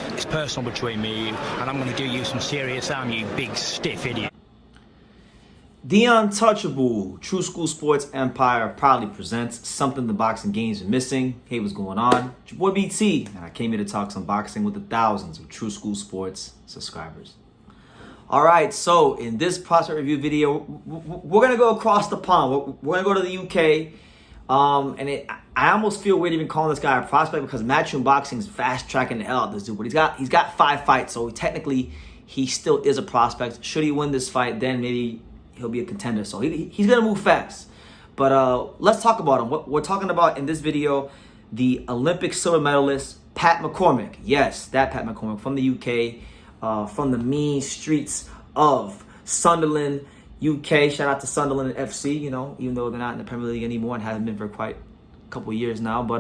It's personal between me and you, and I'm going to do you some serious harm, you big stiff idiot. The Untouchable True School Sports Empire proudly presents something the boxing game's been missing. Hey, what's going on? It's your boy BT, and I came here to talk some boxing with the thousands of True School Sports subscribers. All right, so in this prospect review video, we're gonna go across the pond. We're gonna go to the UK, I almost feel weird even calling this guy a prospect because Matchroom Boxing is fast tracking the hell out of this dude. But he's got 5 fights, so technically he still is a prospect. Should he win this fight, then maybe he'll be a contender. So he's gonna move fast. But let's talk about him. What we're talking about in this video, the Olympic silver medalist Pat McCormack. Yes, that Pat McCormack from the UK, from the mean streets of Sunderland, UK. Shout out to Sunderland FC. You know, even though they're not in the Premier League anymore and haven't been for quite a couple of years now. But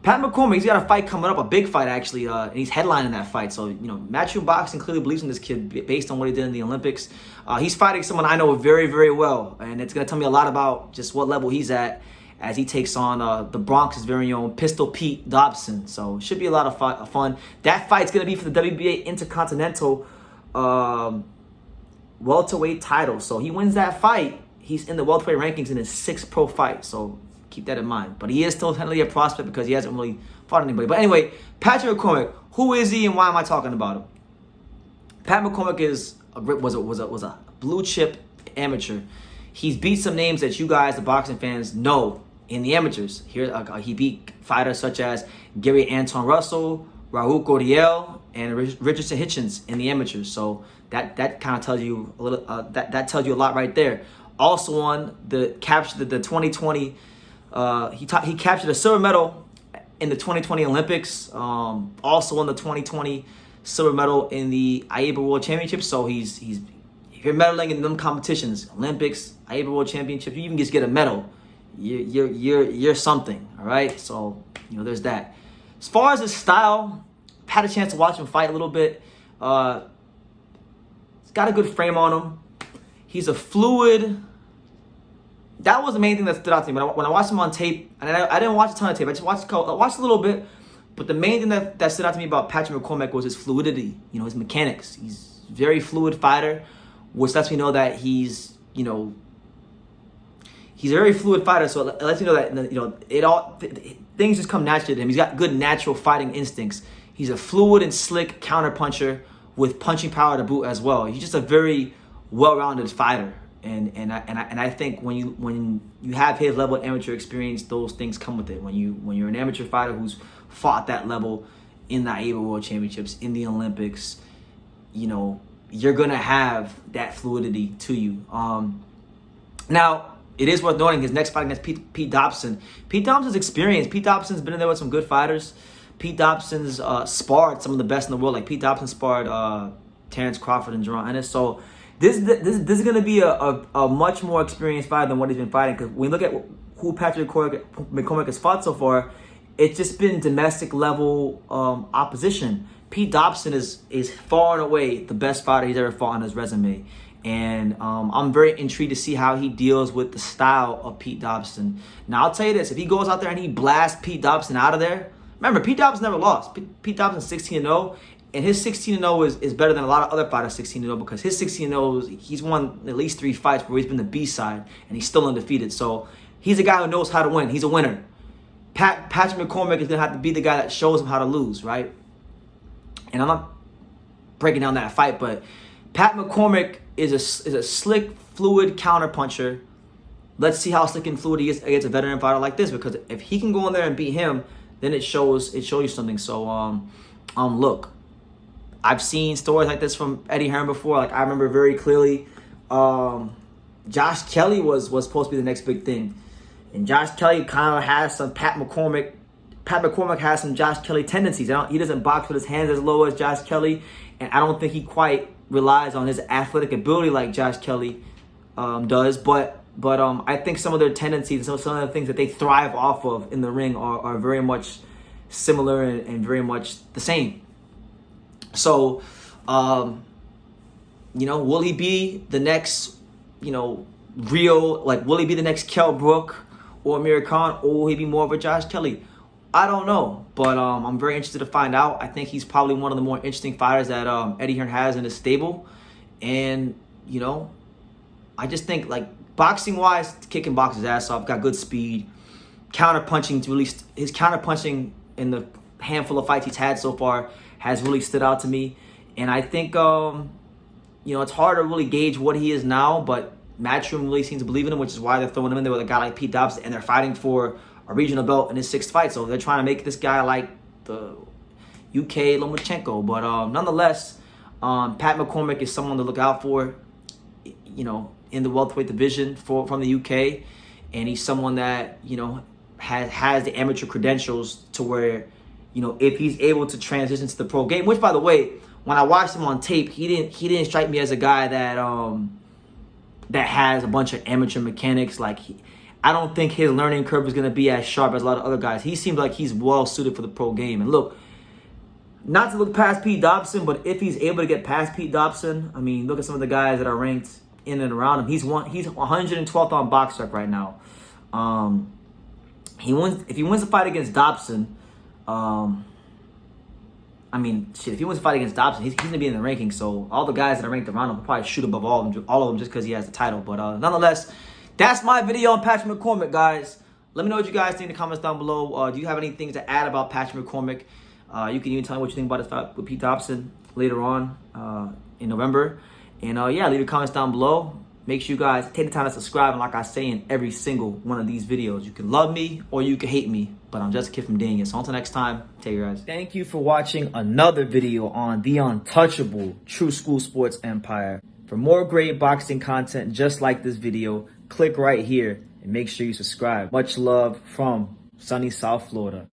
Pat McCormack, he's got a fight coming up, a big fight actually, and he's headlining that fight. So, you know, Matchroom Boxing clearly believes in this kid based on what he did in the Olympics. He's fighting someone I know very, very well, and it's going to tell me a lot about just what level he's at as he takes on the Bronx's very own Pistol Pete Dobson. So it should be a lot of fun. That fight's going to be for the WBA intercontinental welterweight title. So he wins that fight, he's in the welterweight rankings in his 6th pro fight. So keep that in mind. But he is still technically a prospect because he hasn't really fought anybody. But anyway, Patrick McCormack, who is he and why am I talking about him? Pat McCormack was a blue chip amateur. He's beat some names that you guys, the boxing fans, know in the amateurs. Here, he beat fighters such as Gary Anton Russell, Raul Gordiel, and Richardson Hitchens in the amateurs. So that kind of tells you a little. That tells you a lot right there. Also won the 2020. He captured a silver medal in the 2020 Olympics. Also won the 2020 silver medal in the IABA World Championships. So if you're medaling in them competitions, Olympics, IABA World Championships, you even just get a medal, you're something. All right. So you know there's that. As far as his style, I've had a chance to watch him fight a little bit. He's got a good frame on him. He's a fluid. That was the main thing that stood out to me. When I watched him on tape, and I didn't watch a ton of tape, I just watched a little bit. But the main thing that stood out to me about Patrick McCormack was his fluidity, you know, his mechanics. He's a very fluid fighter, which lets me know that he's a very fluid fighter. So it lets me know that, things just come naturally to him. He's got good natural fighting instincts. He's a fluid and slick counter puncher with punching power to boot as well. He's just a very well-rounded fighter. And I think when you have his level of amateur experience, those things come with it. When you're an amateur fighter who's fought that level in the IABA World Championships, in the Olympics, you know, you're gonna have that fluidity to you. Now it is worth noting his next fight against Pete Dobson. Pete Dobson's experienced. Pete Dobson's been in there with some good fighters. Pete Dobson's sparred some of the best in the world. Like Pete Dobson sparred Terrence Crawford and Jerron Ennis. So This is going to be a much more experienced fighter than what he's been fighting. Because when you look at who Patrick McCormack has fought so far, it's just been domestic level opposition. Pete Dobson is far and away the best fighter he's ever fought on his resume. And I'm very intrigued to see how he deals with the style of Pete Dobson. Now, I'll tell you this. If he goes out there and he blasts Pete Dobson out of there, remember, Pete Dobson never lost. Pete Dobson's 16-0. And his 16-0 is better than a lot of other fighters' 16-0 because his 16-0, he's won at least 3 fights where he's been the B-side and he's still undefeated. So he's a guy who knows how to win. He's a winner. Patrick McCormack is going to have to be the guy that shows him how to lose, right? And I'm not breaking down that fight, but Pat McCormack is a slick, fluid counterpuncher. Let's see how slick and fluid he is against a veteran fighter like this, because if he can go in there and beat him, then it shows you something. So look, I've seen stories like this from Eddie Hearn before. Like I remember very clearly, Josh Kelly was supposed to be the next big thing, and Josh Kelly kind of has some Pat McCormack has some Josh Kelly tendencies. He doesn't box with his hands as low as Josh Kelly, and I don't think he quite relies on his athletic ability like Josh Kelly does. But I think some of their tendencies, some of the things that they thrive off of in the ring are very much similar and very much the same. So, will he be the next, will he be the next Kell Brook or Amir Khan, or will he be more of a Josh Kelly? I don't know, but I'm very interested to find out. I think he's probably one of the more interesting fighters that Eddie Hearn has in his stable. And, you know, I just think, like, boxing-wise, kicking box's ass off, got good speed. Counter-punching, his counter-punching in the handful of fights he's had so far has really stood out to me. And I think, you know, it's hard to really gauge what he is now, but Matchroom really seems to believe in him, which is why they're throwing him in there with a guy like Pete Dobson, and they're fighting for a regional belt in his 6th fight. So they're trying to make this guy like the UK Lomachenko. But nonetheless, Pat McCormack is someone to look out for, you know, in the welterweight division from the UK. And he's someone that, you know, has the amateur credentials to where, you know, if he's able to transition to the pro game, which, by the way, when I watched him on tape, he didn't strike me as a guy that that has a bunch of amateur mechanics. Like, I don't think his learning curve is going to be as sharp as a lot of other guys. He seems like he's well suited for the pro game. And look, not to look past Pete Dobson, but if he's able to get past Pete Dobson, I mean, look at some of the guys that are ranked in and around him. He's 112th on BoxRec right now. If he wins the fight against Dobson, I mean, shit, if he wins a fight against Dobson, he's going to be in the rankings. So all the guys that are ranked around him will probably shoot above all of them just because he has the title. But nonetheless, that's my video on Patrick McCormack, guys. Let me know what you guys think in the comments down below. Do you have anything to add about Patrick McCormack? You can even tell me what you think about his fight with Pete Dobson later on in November. And yeah, leave your comments down below. Make sure you guys take the time to subscribe. And like I say in every single one of these videos, you can love me or you can hate me, but I'm just a kid from Dania. So until next time, take care, guys. Thank you for watching another video on the untouchable True School Sports Empire. For more great boxing content just like this video, click right here and make sure you subscribe. Much love from sunny South Florida.